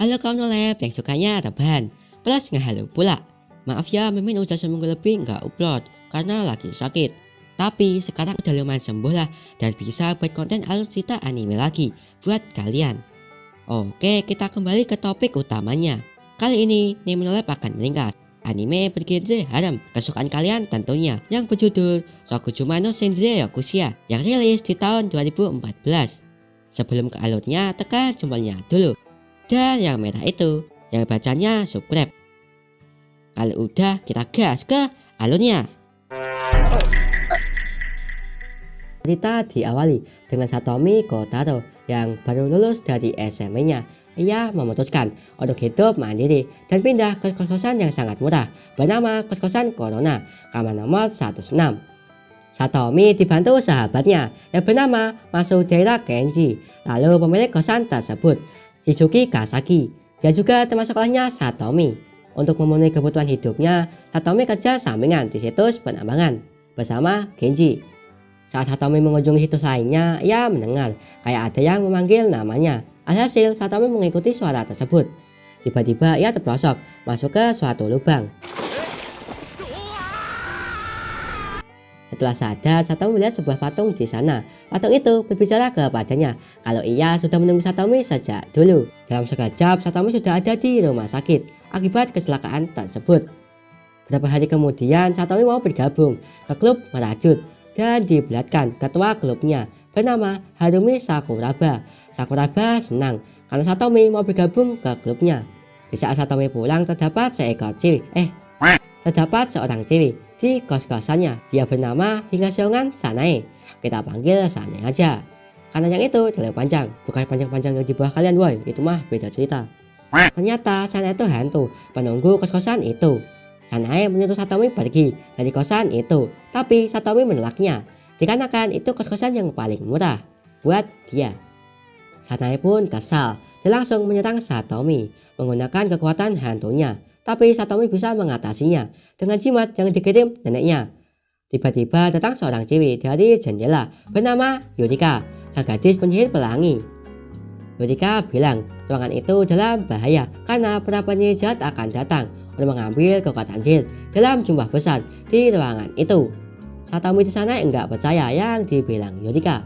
Halo kaum nolep yang sukanya rebahan, plus ngehalo pula. Maaf ya, Mimin udah seminggu lebih nggak upload karena lagi sakit. Tapi sekarang udah lumayan sembuh lah dan bisa buat konten alutsista anime lagi buat kalian. Oke, kita kembali ke topik utamanya. Kali ini Nemi Nolep akan meningkat anime bergenre harem kesukaan kalian tentunya yang berjudul Rokujuma no Sendere Yokushia yang rilis di tahun 2014. Sebelum ke alurnya, tekan jempolnya dulu. Dan yang merah itu, yang bacanya subscribe. Kalau udah, kita gas ke alurnya. Cerita diawali dengan Satomi Kotaro yang baru lulus dari SMP-nya. Ia memutuskan untuk hidup mandiri dan pindah ke kos-kosan yang sangat murah bernama kos-kosan Corona, kamar nomor 106. Satomi dibantu sahabatnya yang bernama Masudera Kenji, lalu pemilik kosan tersebut, Shizuki Kasaki. Dia juga teman sekolahnya Satomi. Untuk memenuhi kebutuhan hidupnya, Satomi kerja sampingan di situs penambangan bersama Kenji. Saat Satomi mengunjungi situs lainnya, ia mendengar kayak ada yang memanggil namanya. Alhasil, Satomi mengikuti suara tersebut. Tiba-tiba ia terperosok masuk ke suatu lubang. Setelah sadar, Satomi melihat sebuah patung di sana. Patung itu berbicara kepadanya kalau ia sudah menunggu Satomi sejak dulu. Dalam sekejap, Satomi sudah ada di rumah sakit akibat kecelakaan tersebut. Beberapa hari kemudian, Satomi mau bergabung ke klub merajut dan dibulatkan ketua klubnya bernama Harumi Sakuraba. Sakuraba senang karena Satomi mau bergabung ke klubnya. Di saat Satomi pulang, terdapat seorang cewek di kos-kosannya. Dia bernama Higashiongan Sanae. Kita panggil Sanae aja, karena yang itu terlalu panjang. Bukan panjang-panjang yang di bawah kalian boy, itu mah beda cerita. Ternyata Sanae itu hantu penunggu kos-kosan itu. Sanae menyuruh Satomi pergi dari kosan itu, tapi Satomi menolaknya dikarenakan itu kos-kosan yang paling murah buat dia. Sanae pun kesal dan langsung menyerang Satomi menggunakan kekuatan hantunya. Tapi Satomi bisa mengatasinya dengan jimat yang dikirim neneknya. Tiba-tiba datang seorang cewek dari jendela bernama Yurika, sang gadis penyihir pelangi. Yurika bilang ruangan itu dalam bahaya karena para penyihir jahat akan datang untuk mengambil kekuatan jin dalam jumlah besar di ruangan itu. Satomi di sana enggak percaya yang dibilang Yurika.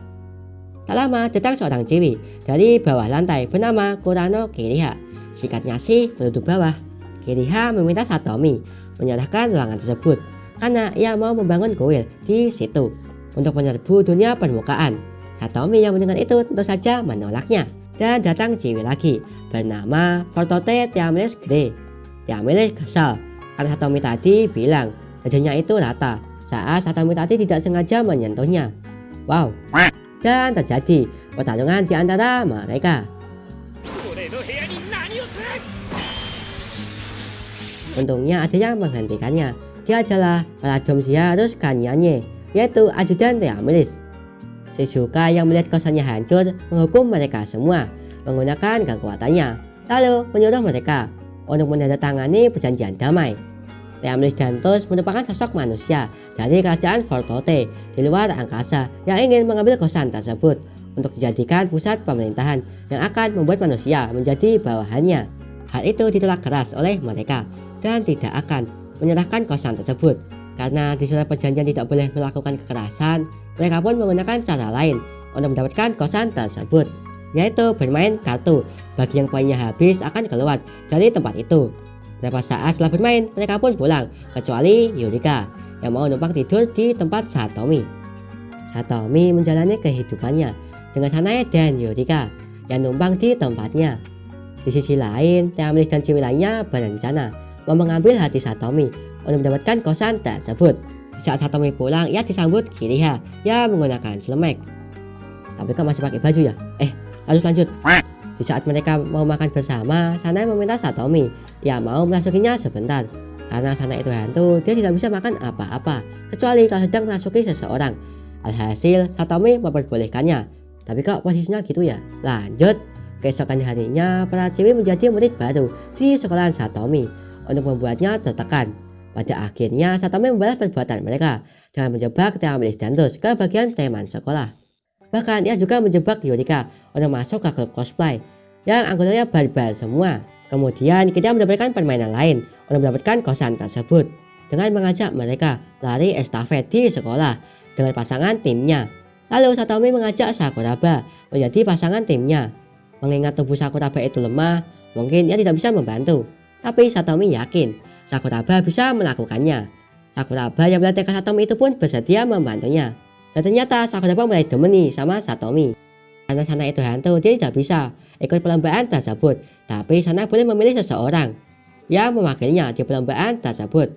Tak lama datang seorang cewek dari bawah lantai bernama Kurano Kiriha, singkatnya sih penduduk bawah. Kiriha meminta Satomi menyerahkan ruangan tersebut karena ia mau membangun kuil di situ untuk menyerbu dunia permukaan. Satomi yang mendengar itu tentu saja menolaknya. Dan datang cewek lagi bernama Fortote Tiameles Grey. Tiameles kesal karena Satomi tadi bilang dadanya itu rata saat Satomi tadi tidak sengaja menyentuhnya. Wow. Dan terjadi pertarungan di antara mereka. Untungnya ada yang menghentikannya. Dia adalah Paladom Harus Kanyanye, yaitu ajudan Tiamelis. Shizuka yang melihat kosannya hancur menghukum mereka semua menggunakan kekuatannya, lalu menyuruh mereka untuk menandatangani perjanjian damai. Tiamelis Dantos merupakan sosok manusia dari kerajaan Fortote di luar angkasa yang ingin mengambil kosan tersebut untuk dijadikan pusat pemerintahan yang akan membuat manusia menjadi bawahannya. Hal itu ditolak keras oleh mereka dan tidak akan menyerahkan kosan tersebut karena di surat perjanjian tidak boleh melakukan kekerasan. Mereka pun menggunakan cara lain untuk mendapatkan kosan tersebut, yaitu bermain kartu. Bagi yang poinnya habis akan keluar dari tempat itu. Beberapa saat setelah bermain, mereka pun pulang kecuali Yurika yang mau numpang tidur di tempat Satomi. Satomi menjalani kehidupannya dengan Sanae dan Yurika yang numpang di tempatnya. Di sisi lain, Tiamelis dan cewek lainnya berencana mau mengambil hati Satomi untuk mendapatkan kosan tersebut. Saat Satomi pulang, ia disambut Kiriha yang menggunakan celemek. Tapi kok masih pakai baju ya? Lanjut. Di saat mereka mau makan bersama, Sanae meminta Satomi yang mau merasukinya sebentar. Karena Sanae itu hantu, dia tidak bisa makan apa-apa kecuali kalau sedang merasuki seseorang. Alhasil, Satomi memperbolehkannya. Tapi kok posisinya gitu ya? Lanjut. Keesokan harinya, para cewek menjadi murid baru di sekolahan Satomi untuk membuatnya tertekan. Pada akhirnya, Satomi membalas perbuatan mereka dengan menjebak Tiamelis Dantos ke bagian teman sekolah. Bahkan ia juga menjebak Yurika untuk masuk ke klub cosplay. yang anggotanya barbar semua. Kemudian kita mendapatkan permainan lain untuk mendapatkan kosan tersebut dengan mengajak mereka lari estafet di sekolah dengan pasangan timnya. Lalu Satomi mengajak Sakuraba menjadi pasangan timnya. Mengingat tubuh Sakuraba itu lemah, mungkin ia tidak bisa membantu. Tapi Satomi yakin Sakuraba bisa melakukannya. Sakuraba yang melatih Satomi itu pun bersedia membantunya. Dan ternyata Sakuraba mulai demeni sama Satomi. Karena Sana itu hantu, dia tidak bisa ikut perlombaan tersebut. Tapi Sana boleh memilih seseorang yang mewakilinya di perlombaan tersebut.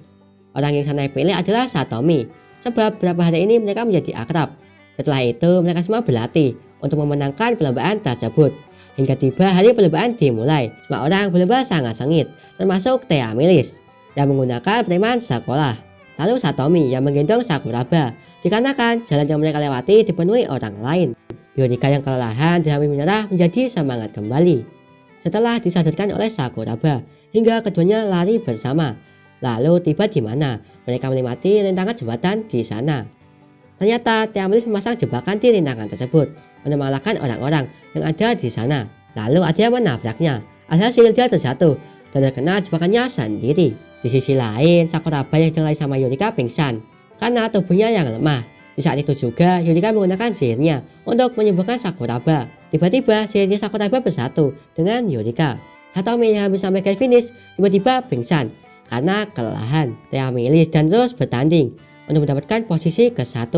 Orang yang Sana pilih adalah Satomi. Sebab beberapa hari ini mereka menjadi akrab. Setelah itu mereka semua berlatih untuk memenangkan perlombaan tersebut. Hingga tiba hari perlombaan dimulai. Semua orang berlomba sangat sengit, termasuk Theamilis yang menggunakan preman sekolah. Lalu Satomi yang menggendong Sakuraba, dikarenakan jalan yang mereka lewati dipenuhi orang lain. Yurika yang kelelahan dan hampir menyerah menjadi semangat kembali setelah disadarkan oleh Sakuraba, hingga keduanya lari bersama. Lalu tiba di mana mereka menikmati rintangan jembatan di sana. Ternyata Theamilis memasang jebakan di rintangan tersebut untuk mengalahkan orang-orang yang ada di sana. Lalu ada yang menabraknya. Alhasil dia terjatuh dan terkena jebakannya sendiri. Di sisi lain, Sakuraba yang sedang lari sama Yurika pingsan karena tubuhnya yang lemah. Di saat itu juga Yurika menggunakan sihirnya untuk menyembuhkan Sakuraba. Tiba-tiba sihirnya Sakuraba bersatu dengan Yurika. Satomi yang habis sampai ke finish tiba-tiba pingsan karena kelelahan. Theamilis dan terus bertanding untuk mendapatkan posisi ke-1.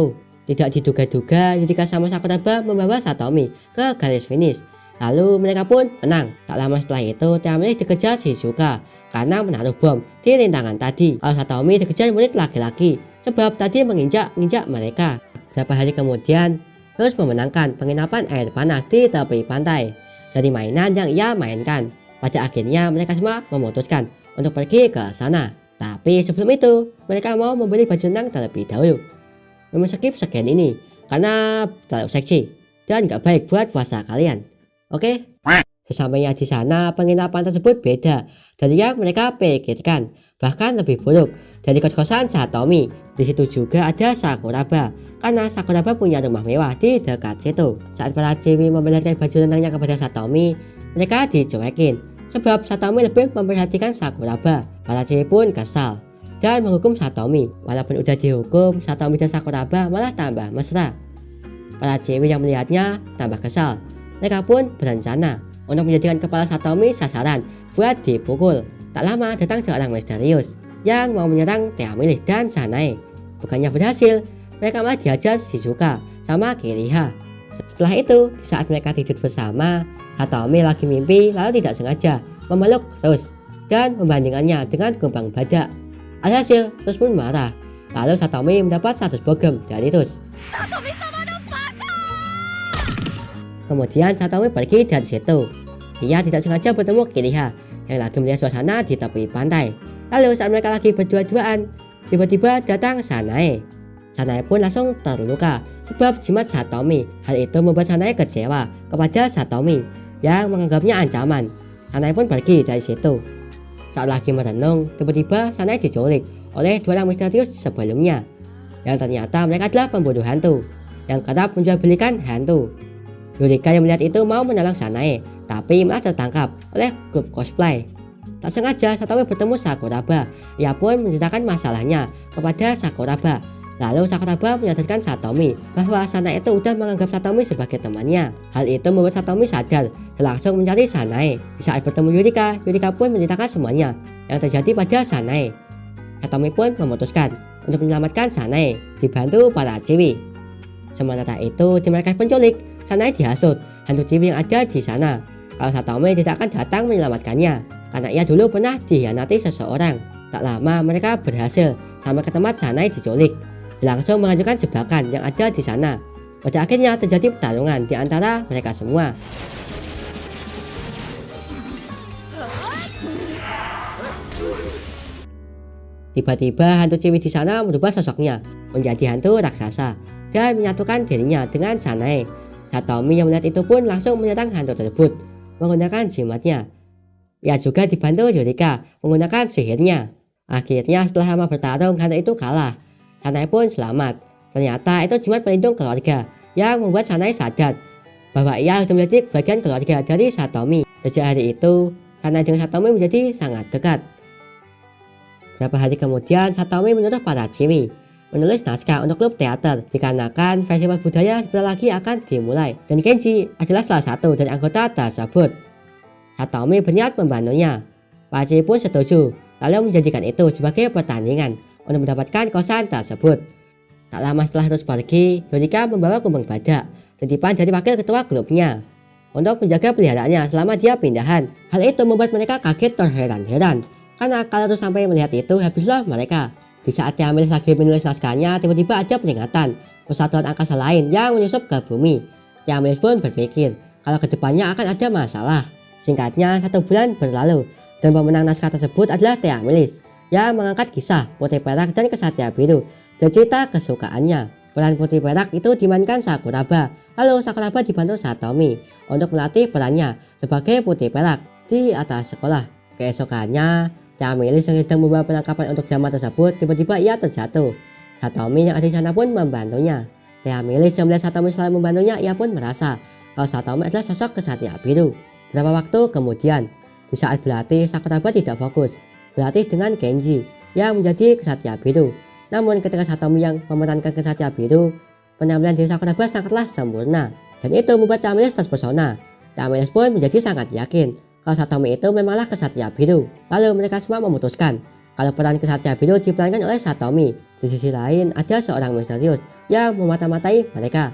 Tidak diduga-duga Yurika sama Sakuraba membawa Satomi ke garis finish. Lalu mereka pun menang. Tak lama setelah itu Theamilis dikejar Shizuka karena menaruh bom di rintangan tadi. Lalu Satomi dikejar murid laki-laki sebab tadi menginjak mereka. Beberapa hari kemudian terus memenangkan penginapan air panas di tepi pantai dari mainan yang ia mainkan. Pada akhirnya mereka semua memutuskan untuk pergi ke sana. Tapi sebelum itu mereka mau membeli baju renang terlebih dahulu. Skip sekian ini karena terlalu seksi dan gak baik buat puasa kalian. Oke? Sesampainya di sana penginapan tersebut beda dari yang mereka pikirkan, bahkan lebih buruk dari kos-kosan Satomi. Di situ juga ada Sakuraba karena Sakuraba punya rumah mewah di dekat situ. Saat para cewek memperlihatkan baju renangnya kepada Satomi, mereka dicuekin sebab Satomi lebih memperhatikan Sakuraba. Para cewek pun kesal dan menghukum Satomi. Walaupun udah dihukum, Satomi dan Sakuraba malah tambah mesra. Para cewek yang melihatnya tambah kesal. Mereka pun berencana untuk menjadikan kepala Satomi sasaran buat dipukul. Tak lama datang seorang misterius yang mau menyerang Theamilis dan Sanae. Bukannya berhasil, mereka malah dihajar Shizuka sama Kiriha. Setelah itu, di saat mereka tidur bersama, Satomi lagi mimpi lalu tidak sengaja memeluk Rose dan membandingkannya dengan kumbang badak. Alhasil, Rose pun marah. Lalu Satomi mendapat 100 bogem dari Rose. Kemudian Satomi pergi dari situ. Dia tidak sengaja bertemu Kiriha yang lagi melihat suasana di tepi pantai. Lalu saat mereka lagi berdua-duaan, tiba-tiba datang Sanae. Sanae pun langsung terluka sebab jimat Satomi. Hal itu membuat Sanae kecewa kepada Satomi yang menganggapnya ancaman. Sanae pun pergi dari situ. Saat lagi merenung, tiba-tiba Sanae diculik oleh dua orang misterius sebelumnya, yang ternyata mereka adalah pembunuh hantu yang kerap menjual belikan hantu. Yurika yang melihat itu mau menolong Sanae, tapi malah tertangkap oleh grup cosplay. Tak sengaja Satomi bertemu Sakuraba. Ia pun menceritakan masalahnya kepada Sakuraba. Lalu Sakuraba menyadarkan Satomi bahwa Sanae itu udah menganggap Satomi sebagai temannya. Hal itu membuat Satomi sadar dan langsung mencari Sanae. Di saat bertemu Yurika, Yurika pun menceritakan semuanya yang terjadi pada Sanae. Satomi pun memutuskan untuk menyelamatkan Sanae dibantu para ciwi. Sementara itu di markas penculik, Sanae dihasut hantu ciwi yang ada di sana. Kalau Satomi tidak akan datang menyelamatkannya karena ia dulu pernah dikhianati seseorang. Tak lama mereka berhasil sampai ke tempat Sanae diculik, langsung mengajukan jebakan yang ada di sana. Pada akhirnya terjadi pertarungan di antara mereka semua. Tiba-tiba hantu ciwi di sana merubah sosoknya menjadi hantu raksasa dan menyatukan dirinya dengan Sanae. Satomi yang melihat itu pun langsung menyerang hantu tersebut menggunakan jimatnya. Ia juga dibantu Yurika menggunakan sihirnya. Akhirnya setelah lama bertarung, hantu itu kalah. Sanae pun selamat. Ternyata itu jimat pelindung keluarga yang membuat Sanae sadar bahwa ia sudah menjadi bagian keluarga dari Satomi. Sejak hari itu, Kanai dengan Satomi menjadi sangat dekat. Beberapa hari kemudian, Satomi menyuruh para Chiwi menulis naskah untuk klub teater dikarenakan festival budaya sebentar lagi akan dimulai dan Kenji adalah salah satu dari anggota tersebut. Satomi berniat membantunya. Para Chiwi pun setuju, lalu menjadikan itu sebagai pertandingan untuk mendapatkan kosan tersebut. Tak lama setelah terus pergi, Yorika membawa kumbang badak, titipan dari wakil ketua klubnya, untuk menjaga peliharaannya selama dia pindahan. Hal itu membuat mereka kaget terheran-heran, karena kalau terus sampai melihat itu habislah mereka. Di saat Tiamelis lagi menulis naskahnya, tiba-tiba ada peringatan persatuan angkasa lain yang menyusup ke bumi. Tiamelis pun berpikir kalau kedepannya akan ada masalah. Singkatnya, 1 bulan berlalu dan pemenang naskah tersebut adalah Tiamelis yang mengangkat kisah Putri Perak dan Kesatria Biru dan cerita kesukaannya. Peran Putri Perak itu dimainkan Sakuraba, lalu Sakuraba dibantu Satomi untuk melatih perannya sebagai Putri Perak di atas sekolah. Keesokannya, Tiamelis yang sedang membawa perlengkapan untuk zaman tersebut, tiba-tiba ia terjatuh. Satomi yang ada di sana pun membantunya. Tiamelis yang melihat Satomi selalu membantunya, ia pun merasa kalau Satomi adalah sosok Kesatria Biru. Beberapa waktu kemudian, di saat berlatih, Sakuraba tidak fokus berlatih dengan Kenji yang menjadi Kesatria Biru. Namun ketika Satomi yang memerankan Kesatria Biru, penampilan diri Sakuraba sangatlah sempurna dan itu membuat Tiamelis terpesona. Tiamelis pun menjadi sangat yakin kalau Satomi itu memanglah Kesatria Biru. Lalu mereka semua memutuskan kalau peran Kesatria Biru diperankan oleh Satomi. Di sisi lain ada seorang misterius yang memata-matai mereka.